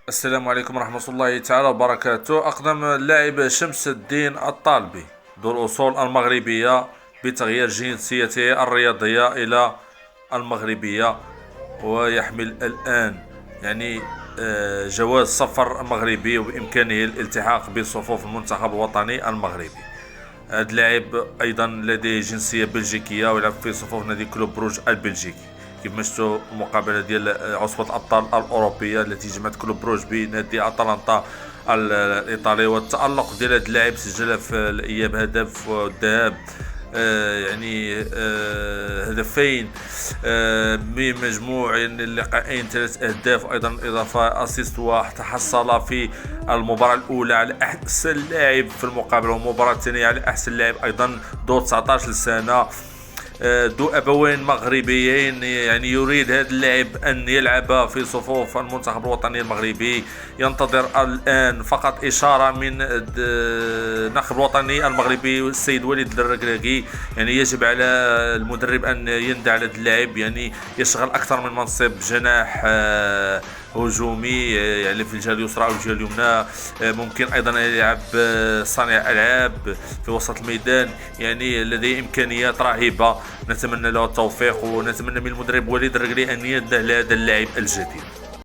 السلام عليكم ورحمة الله تعالى وبركاته. أقدم اللاعب شمس الدين الطالبي ذو الأصول المغربية بتغيير جنسيته الرياضية إلى المغربية، ويحمل الآن يعني جواز سفر مغربي، وبإمكانه الالتحاق بصفوف المنتخب الوطني المغربي. هذا اللاعب أيضا لديه جنسية بلجيكية ويلعب في صفوف نادي كلوب بروج البلجيكي. كيف ما شفتوا المقابله ديال عصبه الابطال الاوروبيه التي جمعت كلوب بروج بنادي اتلانتا الايطالي، والتالق ديال هذا اللاعب سجل في الاياب هدف والذهاب هدفين بمجموع يعني اللقاءين 3 اهداف، وايضا اضافه اسيست واحد. تحصل في المباراه الاولى على احسن لاعب في المقابله، والمباراه الثانيه على احسن لاعب ايضا ذو 19 سنه، ذو أبوين مغربيين. يعني يريد هذا اللاعب أن يلعب في صفوف المنتخب الوطني المغربي. ينتظر الآن فقط إشارة من الناخب الوطني المغربي السيد وليد الركراكي. يعني يجب على المدرب أن يندى على هذا اللاعب، يعني يشغل أكثر من منصب، جناح هجومي يعني في الجهه اليسرى او الجهه اليمنى. ممكن ايضا يلعب صانع العاب في وسط الميدان. يعني لديه امكانيات رهيبه، نتمنى له التوفيق، ونتمنى من المدرب وليد الركري ان ينده لهذا اللاعب الجديد.